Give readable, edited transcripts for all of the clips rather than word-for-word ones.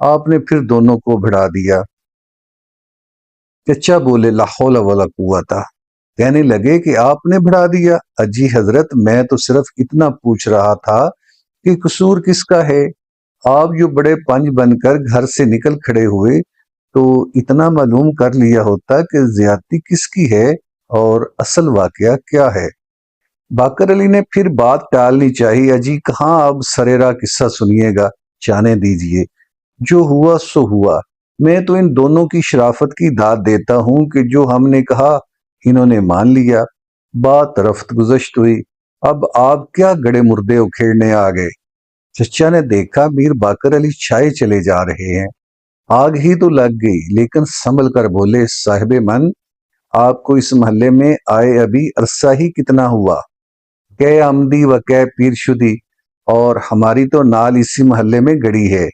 آپ نے پھر دونوں کو بھڑا دیا۔ چچا بولے لا حول ولا قوت، کہنے لگے کہ آپ نے بڑھا دیا۔ اجی حضرت میں تو صرف اتنا پوچھ رہا تھا کہ قصور کس کا ہے؟ آپ جو بڑے پنج بن کر گھر سے نکل کھڑے ہوئے تو اتنا معلوم کر لیا ہوتا کہ زیادتی کس کی ہے اور اصل واقعہ کیا ہے۔ باقر علی نے پھر بات ٹالنی چاہی، اجی کہاں اب سریرا قصہ سنیے گا، جانے دیجئے، جو ہوا سو ہوا۔ میں تو ان دونوں کی شرافت کی داد دیتا ہوں کہ جو ہم نے کہا انہوں نے مان لیا۔ بات رفت گزشت ہوئی، اب آپ کیا گڑے مردے اکھیڑنے آ گئے؟ چچا نے دیکھا میر باقر علی چھائے چلے جا رہے ہیں۔ آگ ہی تو لگ گئی، لیکن سنبھل کر بولے صاحب من، آپ کو اس محلے میں آئے ابھی عرصہ ہی کتنا ہوا؟ کہ آمدی و کہ پیر شدی، اور ہماری تو نال اسی محلے میں گڑی ہے۔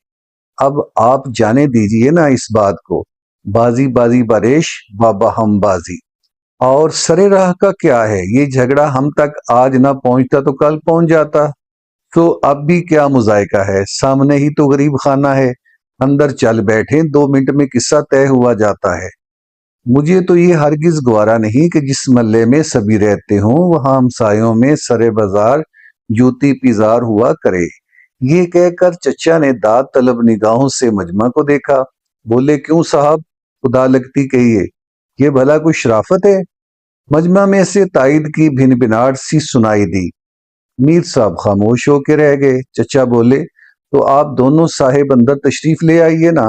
اب آپ جانے دیجئے نا اس بات کو، بازی بازی باریش بابا ہم بازی۔ اور سرے راہ کا کیا ہے؟ یہ جھگڑا ہم تک آج نہ پہنچتا تو کل پہنچ جاتا، تو اب بھی کیا مذائقہ ہے؟ سامنے ہی تو غریب خانہ ہے، اندر چل بیٹھیں، 2 منٹ میں قصہ طے ہوا جاتا ہے۔ مجھے تو یہ ہرگز گوارا نہیں کہ جس محلے میں سبھی رہتے ہوں وہاں ہمسایوں میں سرے بازار جوتی پیزار ہوا کرے۔ یہ کہہ کر چچا نے داد طلب نگاہوں سے مجمع کو دیکھا، بولے کیوں صاحب، خدا لگتی کہیے، یہ بھلا کوئی شرافت ہے؟ مجمع میں سے تائید کی بھن بھناٹ سی سنائی دی۔ میر صاحب خاموش ہو کے رہ گئے۔ چچا بولے تو آپ دونوں صاحب اندر تشریف لے آئیے نا،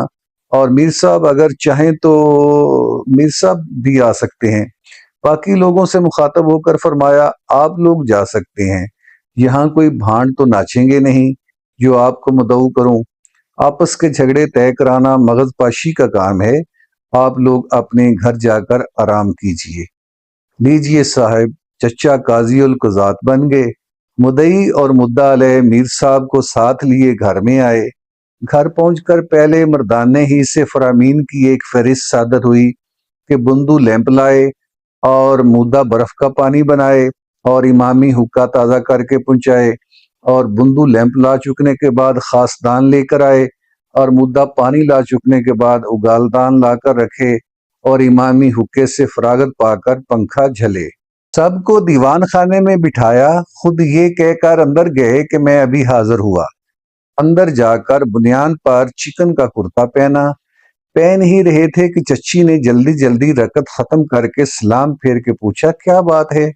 اور میر صاحب اگر چاہیں تو میر صاحب بھی آ سکتے ہیں۔ باقی لوگوں سے مخاطب ہو کر فرمایا آپ لوگ جا سکتے ہیں، یہاں کوئی بھانڈ تو ناچیں گے نہیں جو آپ کو مدعو کروں۔ آپس کے جھگڑے طے کرانا مغز پاشی کا کام ہے، آپ لوگ اپنے گھر جا کر آرام کیجیے۔ لیجئے صاحب، چچا قاضی القضات بن گئے۔ مدعی اور مدعا علیہ میر صاحب کو ساتھ لیے گھر میں آئے۔ گھر پہنچ کر پہلے مردانے ہی سے فرامین کی ایک فہرست صادر ہوئی کہ بندو لیمپ لائے اور مودہ برف کا پانی بنائے اور امامی حکا تازہ کر کے پہنچائے، اور بندو لیمپ لا چکنے کے بعد خاص دان لے کر آئے، اور مدہ پانی لا چکنے کے بعد اگالدان لا کر رکھے، اور امامی حکے سے فراغت پا کر پنکھا جھلے۔ سب کو دیوان خانے میں بٹھایا، خود یہ کہہ کر اندر گئے کہ میں ابھی حاضر ہوا۔ اندر جا کر بنیان پر چکن کا کرتا پہن ہی رہے تھے کہ چچی نے جلدی جلدی رکعت ختم کر کے سلام پھیر کے پوچھا کیا بات ہے؟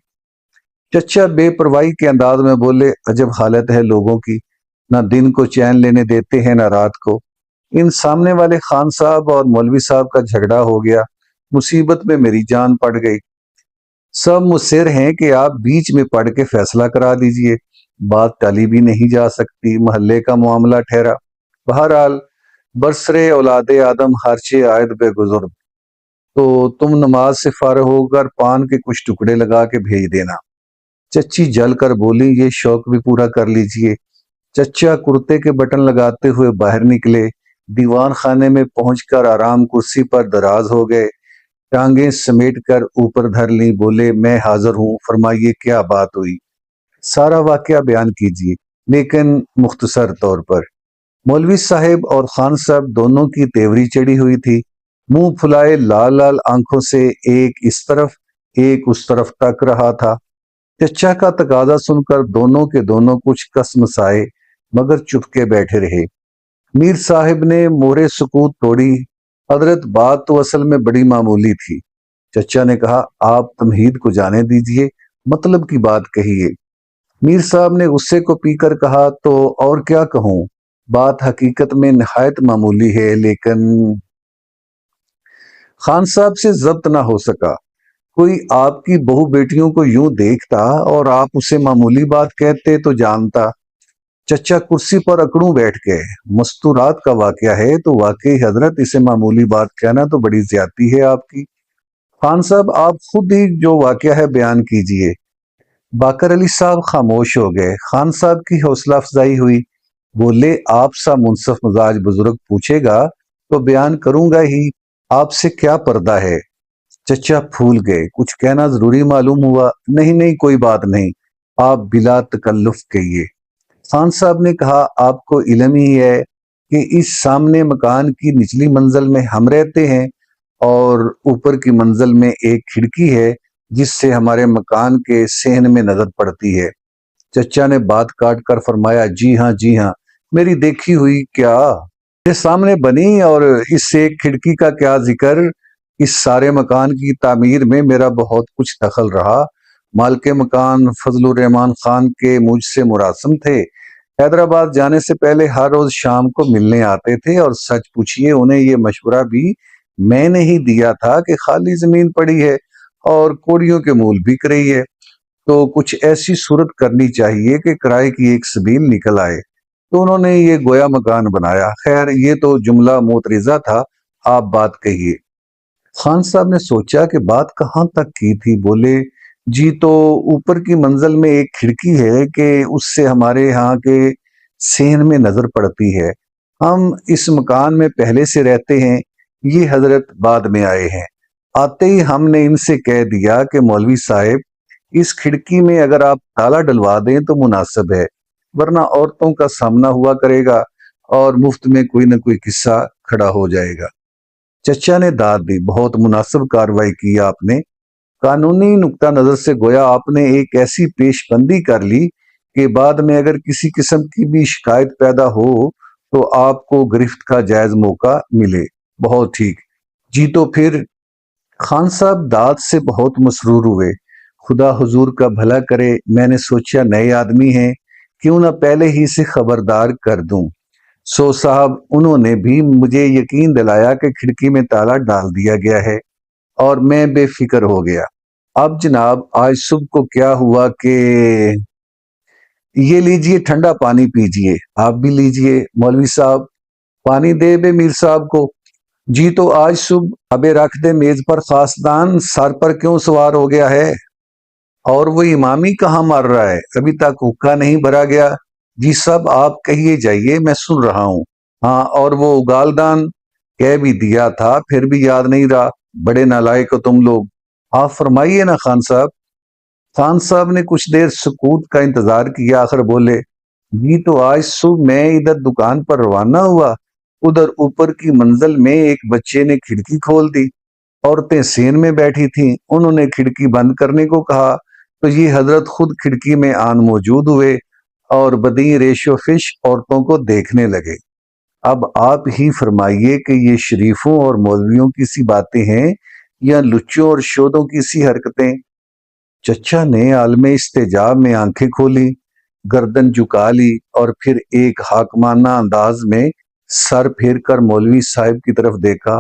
چچا بے پرواہی کے انداز میں بولے عجب حالت ہے لوگوں کی، نہ دن کو چین لینے دیتے ہیں نہ رات کو۔ ان سامنے والے خان صاحب اور مولوی صاحب کا جھگڑا ہو گیا، مصیبت میں میری جان پڑ گئی۔ سب مصر ہیں کہ آپ بیچ میں پڑھ کے فیصلہ کرا دیجئے، بات ٹالی بھی نہیں جا سکتی، محلے کا معاملہ ٹھہرا۔ بہرحال برسرے اولاد آدم ہرچے آیت بے گزر، تو تم نماز سے فارغ ہو کر پان کے کچھ ٹکڑے لگا کے بھیج دینا۔ چچی جل کر بولی یہ شوق بھی پورا کر لیجئے۔ چچا کرتے کے بٹن لگاتے ہوئے باہر نکلے، دیوان خانے میں پہنچ کر آرام کرسی پر دراز ہو گئے، ٹانگیں سمیٹ کر اوپر دھر لیں، بولے میں حاضر ہوں، فرمائیے کیا بات ہوئی؟ سارا واقعہ بیان کیجیے، لیکن مختصر طور پر۔ مولوی صاحب اور خان صاحب دونوں کی تیوری چڑھی ہوئی تھی، منہ پھلائے لال لال آنکھوں سے ایک اس طرف ایک اس طرف تک رہا تھا۔ چچا کا تقاضا سن کر دونوں کے دونوں کچھ کس مسائے مگر چپ کے بیٹھے رہے۔ میر صاحب نے مورے سکوت توڑی، حضرت بات تو اصل میں بڑی معمولی تھی۔ چچا نے کہا آپ تمہید کو جانے دیجئے، مطلب کی بات کہیے۔ میر صاحب نے غصے کو پی کر کہا تو اور کیا کہوں، بات حقیقت میں نہایت معمولی ہے، لیکن خان صاحب سے ضبط نہ ہو سکا۔ کوئی آپ کی بہو بیٹیوں کو یوں دیکھتا اور آپ اسے معمولی بات کہتے تو جانتا۔ چچا کرسی پر اکڑوں بیٹھ گئے۔ مستورات کا واقعہ ہے تو واقعی حضرت اسے معمولی بات کہنا تو بڑی زیادتی ہے آپ کی۔ خان صاحب آپ خود ہی جو واقعہ ہے بیان کیجئے۔ باقر علی صاحب خاموش ہو گئے۔ خان صاحب کی حوصلہ افزائی ہوئی، بولے آپ سا منصف مزاج بزرگ پوچھے گا تو بیان کروں گا ہی، آپ سے کیا پردہ ہے؟ چچا پھول گئے، کچھ کہنا ضروری معلوم ہوا۔ نہیں کوئی بات نہیں، آپ بلا تکلف کہیے۔ خان صاحب نے کہا آپ کو علم ہی ہے کہ اس سامنے مکان کی نچلی منزل میں ہم رہتے ہیں اور اوپر کی منزل میں ایک کھڑکی ہے جس سے ہمارے مکان کے صحن میں نظر پڑتی ہے۔ چچا نے بات کاٹ کر فرمایا، جی ہاں، میری دیکھی ہوئی کیا یہ سامنے بنی، اور اس سے ایک کھڑکی کا کیا ذکر، اس سارے مکان کی تعمیر میں میرا بہت کچھ دخل رہا۔ مالک مکان فضل الرحمان خان کے مجھ سے مراسم تھے، حیدرآباد جانے سے پہلے ہر روز شام کو ملنے آتے تھے، اور سچ پوچھئے انہیں یہ مشورہ بھی میں نے ہی دیا تھا کہ خالی زمین پڑی ہے اور کوڑیوں کے مول بک رہی ہے، تو کچھ ایسی صورت کرنی چاہیے کہ کرائے کی ایک سبیل نکل آئے، تو انہوں نے یہ گویا مکان بنایا۔ خیر یہ تو جملہ موترزہ تھا، آپ بات کہیے۔ خان صاحب نے سوچا کہ بات کہاں تک کی تھی، بولے، جی تو اوپر کی منزل میں ایک کھڑکی ہے کہ اس سے ہمارے ہاں کے صحن میں نظر پڑتی ہے، ہم اس مکان میں پہلے سے رہتے ہیں، یہ حضرت بعد میں آئے ہیں۔ آتے ہی ہم نے ان سے کہہ دیا کہ مولوی صاحب اس کھڑکی میں اگر آپ تالا ڈلوا دیں تو مناسب ہے، ورنہ عورتوں کا سامنا ہوا کرے گا اور مفت میں کوئی نہ کوئی قصہ کھڑا ہو جائے گا۔ چچا نے داد دی، بہت مناسب کارروائی کی آپ نے، قانونی نقطہ نظر سے گویا آپ نے ایک ایسی پیش بندی کر لی کہ بعد میں اگر کسی قسم کی بھی شکایت پیدا ہو تو آپ کو گرفت کا جائز موقع ملے۔ بہت ٹھیک، جی تو پھر۔ خان صاحب داد سے بہت مسرور ہوئے۔ خدا حضور کا بھلا کرے، میں نے سوچا نئے آدمی ہیں، کیوں نہ پہلے ہی سے خبردار کر دوں۔ سو صاحب انہوں نے بھی مجھے یقین دلایا کہ کھڑکی میں تالا ڈال دیا گیا ہے، اور میں بے فکر ہو گیا۔ اب جناب آج صبح کو کیا ہوا کہ یہ لیجئے ٹھنڈا پانی پیجئے، آپ بھی لیجئے مولوی صاحب، پانی دے بے میر صاحب کو۔ جی تو آج صبح ابے رکھ دے میز پر خاصدان سر پر کیوں سوار ہو گیا ہے، اور وہ امامی کہاں مار رہا ہے، ابھی تک حقہ نہیں بھرا گیا۔ جی سب آپ کہیے جائیے، میں سن رہا ہوں۔ ہاں، اور وہ اگالدان کہہ بھی دیا تھا پھر بھی یاد نہیں رہا، بڑے نالائق ہو تم لوگ۔ آپ فرمائیے نا خان صاحب۔ خان صاحب نے کچھ دیر سکوت کا انتظار کیا، آخر بولے، جی تو آج صبح میں ادھر دکان پر روانہ ہوا، ادھر اوپر کی منزل میں ایک بچے نے کھڑکی کھول دی، عورتیں سین میں بیٹھی تھیں، انہوں نے کھڑکی بند کرنے کو کہا تو یہ حضرت خود کھڑکی میں آن موجود ہوئے اور بدیں ریش و فش عورتوں کو دیکھنے لگے۔ اب آپ ہی فرمائیے کہ یہ شریفوں اور مولویوں کی سی باتیں ہیں یا لچوں اور شودوں کی سی حرکتیں؟ چچا نے عالم استجاب میں آنکھیں کھولی، گردن جھکا لی اور پھر ایک حاکمانہ انداز میں سر پھیر کر مولوی صاحب کی طرف دیکھا۔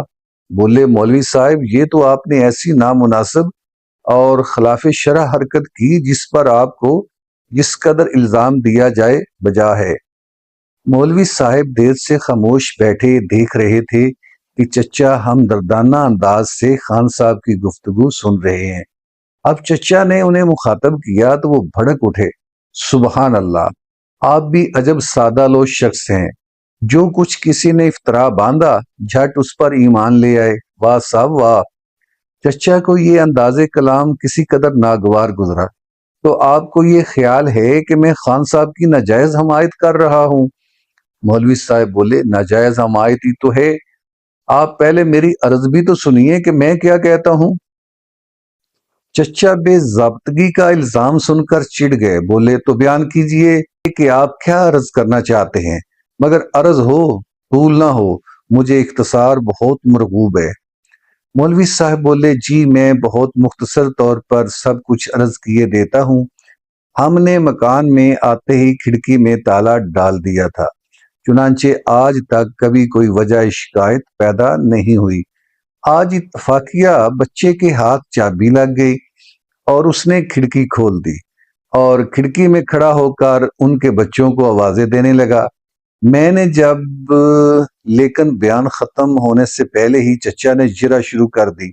بولے، مولوی صاحب یہ تو آپ نے ایسی نامناسب اور خلاف شرع حرکت کی جس پر آپ کو جس قدر الزام دیا جائے بجا ہے۔ مولوی صاحب دیر سے خاموش بیٹھے دیکھ رہے تھے کہ چچا ہمدردانہ انداز سے خان صاحب کی گفتگو سن رہے ہیں۔ اب چچا نے انہیں مخاطب کیا تو وہ بھڑک اٹھے، سبحان اللہ، آپ بھی عجب سادہ لو شخص ہیں، جو کچھ کسی نے افطرا باندھا جھٹ اس پر ایمان لے آئے، واہ صاحب واہ۔ چچا کو یہ انداز کلام کسی قدر ناگوار گزرا۔ تو آپ کو یہ خیال ہے کہ میں خان صاحب کی ناجائز حمایت کر رہا ہوں؟ مولوی صاحب بولے، ناجائز حمایت ہی تو ہے، آپ پہلے میری عرض بھی تو سنیے کہ میں کیا کہتا ہوں۔ چچا بے ضابطگی کا الزام سن کر چڑ گئے، بولے، تو بیان کیجئے کہ آپ کیا عرض کرنا چاہتے ہیں، مگر عرض ہو، طول نہ ہو، مجھے اختصار بہت مرغوب ہے۔ مولوی صاحب بولے، جی میں بہت مختصر طور پر سب کچھ عرض کیے دیتا ہوں۔ ہم نے مکان میں آتے ہی کھڑکی میں تالا ڈال دیا تھا، چنانچہ آج تک کبھی کوئی وجہ شکایت پیدا نہیں ہوئی۔ آج اتفاقیہ بچے کے ہاتھ چابی لگ گئی اور اس نے کھڑکی کھول دی اور کھڑکی میں کھڑا ہو کر ان کے بچوں کو آوازیں دینے لگا۔ میں نے جب لیکن بیان ختم ہونے سے پہلے ہی چچا نے جرا شروع کر دی،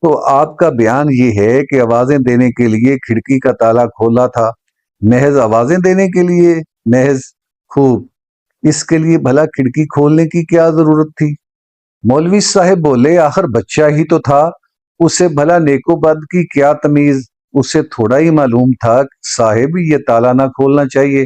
تو آپ کا بیان یہ ہے کہ آوازیں دینے کے لیے کھڑکی کا تالا کھولا تھا؟ محض آوازیں دینے کے لیے؟ محض؟ خوب، اس کے لیے بھلا کھڑکی کھولنے کی کیا ضرورت تھی؟ مولوی صاحب بولے، آخر بچہ ہی تو تھا، اسے بھلا نیک و بد کی کیا تمیز، اسے تھوڑا ہی معلوم تھا صاحب یہ تالا نہ کھولنا چاہیے،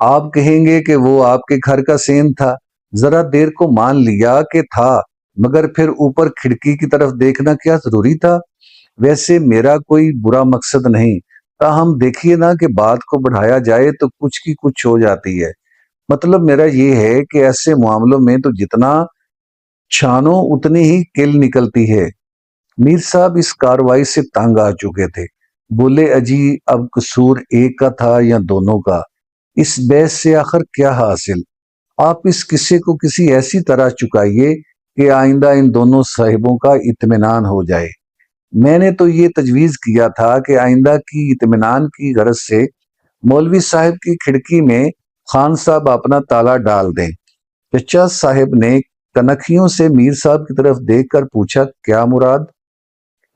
آپ کہیں گے کہ وہ آپ کے گھر کا سین تھا، ذرا دیر کو مان لیا کہ تھا، مگر پھر اوپر کھڑکی کی طرف دیکھنا کیا ضروری تھا؟ ویسے میرا کوئی برا مقصد نہیں، تاہم دیکھیے نا کہ بات کو بڑھایا جائے تو کچھ کی کچھ ہو جاتی ہے۔ مطلب میرا یہ ہے کہ ایسے معاملوں میں تو جتنا چھانو اتنی ہی کل نکلتی ہے۔ میر صاحب اس کاروائی سے تنگ آ چکے تھے، بولے اجی اب قصور ایک کا تھا یا دونوں کا؟ اس بحث سے آخر کیا حاصل؟ آپ اس قصے کو کسی ایسی طرح چکائیے کہ آئندہ ان دونوں صاحبوں کا اطمینان ہو جائے۔ میں نے تو یہ تجویز کیا تھا کہ آئندہ کی اطمینان کی غرض سے مولوی صاحب کی کھڑکی میں خان صاحب اپنا تالا ڈال دیں۔ چچا صاحب نے کنکھیوں سے میر صاحب کی طرف دیکھ کر پوچھا، کیا مراد؟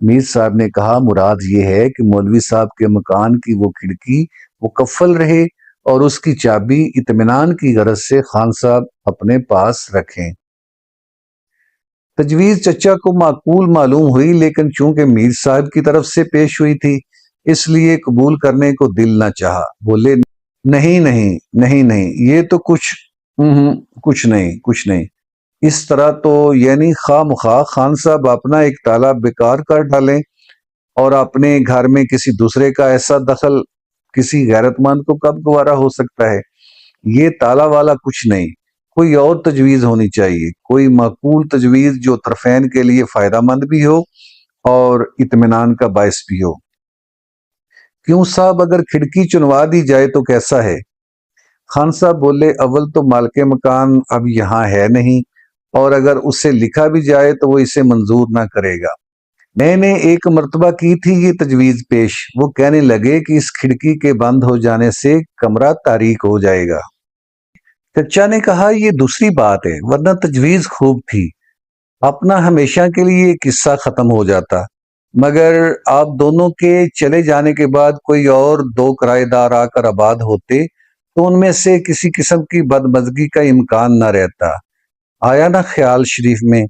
میر صاحب نے کہا، مراد یہ ہے کہ مولوی صاحب کے مکان کی وہ کھڑکی مکفل رہے اور اس کی چابی اطمینان کی غرض سے خان صاحب اپنے پاس رکھیں۔ تجویز چچا کو معقول معلوم ہوئی، لیکن چونکہ میر صاحب کی طرف سے پیش ہوئی تھی اس لیے قبول کرنے کو دل نہ چاہا۔ بولے، نہیں نہیں نہیں نہیں، یہ تو کچھ نہیں۔ اس طرح تو یعنی خواہ مخواہ خان صاحب اپنا ایک تالا بیکار کر ڈالیں اور اپنے گھر میں کسی دوسرے کا ایسا دخل کسی غیرت مند کو کب گوارا ہو سکتا ہے؟ یہ تالا والا کچھ نہیں، کوئی اور تجویز ہونی چاہیے، کوئی معقول تجویز جو طرفین کے لیے فائدہ مند بھی ہو اور اطمینان کا باعث بھی ہو۔ کیوں صاحب، اگر کھڑکی چنوا دی جائے تو کیسا ہے؟ خان صاحب بولے، اول تو مالک مکان اب یہاں ہے نہیں، اور اگر اسے لکھا بھی جائے تو وہ اسے منظور نہ کرے گا۔ میں نے ایک مرتبہ کی تھی یہ تجویز پیش، وہ کہنے لگے کہ اس کھڑکی کے بند ہو جانے سے کمرہ تاریک ہو جائے گا۔ چچا نے کہا، یہ دوسری بات ہے، ورنہ تجویز خوب تھی، اپنا ہمیشہ کے لیے یہ قصہ ختم ہو جاتا، مگر آپ دونوں کے چلے جانے کے بعد کوئی اور دو کرائے دار آ کر آباد ہوتے تو ان میں سے کسی قسم کی بدمزگی کا امکان نہ رہتا۔ آیا نہ خیال شریف میں؟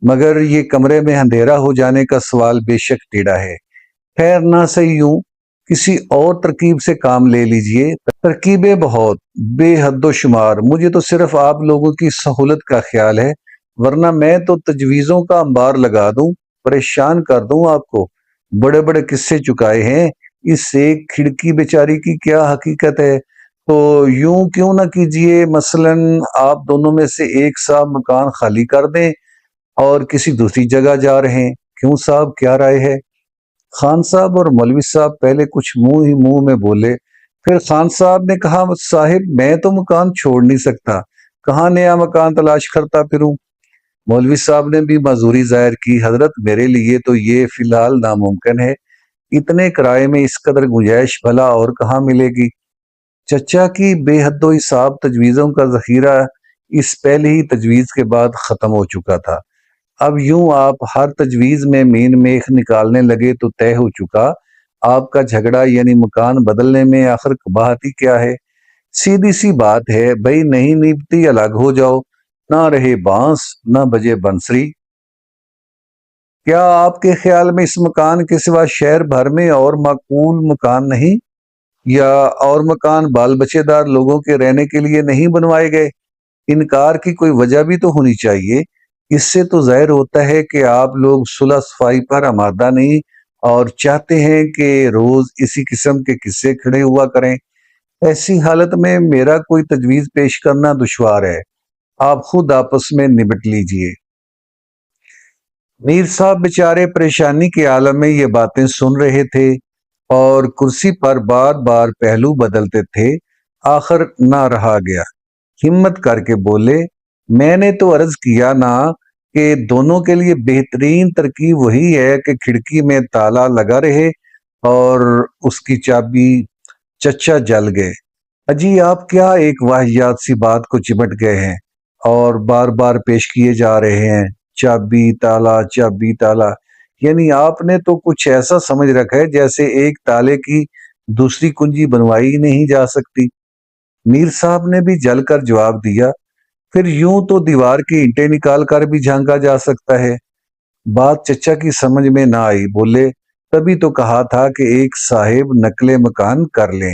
مگر یہ کمرے میں اندھیرا ہو جانے کا سوال بے شک ٹیڑھا ہے۔ خیر نہ صحیح، یوں کسی اور ترکیب سے کام لے لیجئے۔ ترکیبیں بہت، بے حد و شمار، مجھے تو صرف آپ لوگوں کی سہولت کا خیال ہے، ورنہ میں تو تجویزوں کا انبار لگا دوں، پریشان کر دوں آپ کو۔ بڑے بڑے قصے چکائے ہیں، اس ایک کھڑکی بیچاری کی کیا حقیقت ہے؟ تو یوں کیوں نہ کیجئے، مثلاً آپ دونوں میں سے ایک صاحب مکان خالی کر دیں اور کسی دوسری جگہ جا رہے ہیں۔ کیوں صاحب، کیا رائے ہے؟ خان صاحب اور مولوی صاحب پہلے کچھ منہ ہی منہ میں بولے، پھر خان صاحب نے کہا، صاحب میں تو مکان چھوڑ نہیں سکتا، کہاں نیا مکان تلاش کرتا پھروں؟ مولوی صاحب نے بھی معذوری ظاہر کی، حضرت میرے لیے تو یہ فی الحال ناممکن ہے، اتنے کرائے میں اس قدر گنجائش بھلا اور کہاں ملے گی؟ چچا کی بے حد و حساب تجویزوں کا ذخیرہ اس پہلی ہی تجویز کے بعد ختم ہو چکا تھا۔ اب یوں آپ ہر تجویز میں مین میخ نکالنے لگے تو طے ہو چکا، آپ کا جھگڑا یعنی مکان بدلنے میں آخر قباحت ہی کیا ہے؟ سیدھی سی بات ہے بھئی، نہیں نیبتی الگ ہو جاؤ، نہ رہے بانس نہ بجے بنسری۔ کیا آپ کے خیال میں اس مکان کے سوا شہر بھر میں اور معقول مکان نہیں، یا اور مکان بال بچے دار لوگوں کے رہنے کے لیے نہیں بنوائے گئے؟ انکار کی کوئی وجہ بھی تو ہونی چاہیے۔ اس سے تو ظاہر ہوتا ہے کہ آپ لوگ صلح صفائی پر آمادہ نہیں اور چاہتے ہیں کہ روز اسی قسم کے قصے کھڑے ہوا کریں۔ ایسی حالت میں میرا کوئی تجویز پیش کرنا دشوار ہے، آپ خود آپس میں نبٹ لیجئے۔ میر صاحب بیچارے پریشانی کے عالم میں یہ باتیں سن رہے تھے اور کرسی پر بار بار پہلو بدلتے تھے، آخر نہ رہا گیا، ہمت کر کے بولے، میں نے تو عرض کیا نا کہ دونوں کے لیے بہترین ترکیب وہی ہے کہ کھڑکی میں تالا لگا رہے اور اس کی چابی۔ چچا جل گئے، اجی آپ کیا ایک واہیات سی بات کو چمٹ گئے ہیں اور بار بار پیش کیے جا رہے ہیں، چابی تالا چابی تالا، یعنی آپ نے تو کچھ ایسا سمجھ رکھا ہے جیسے ایک تالے کی دوسری کنجی بنوائی نہیں جا سکتی۔ میر صاحب نے بھی جل کر جواب دیا، پھر یوں تو دیوار کی اینٹیں نکال کر بھی جھانکا جا سکتا ہے۔ بات چچا کی سمجھ میں نہ آئی، بولے، تبھی تو کہا تھا کہ ایک صاحب نقل مکان کر لیں،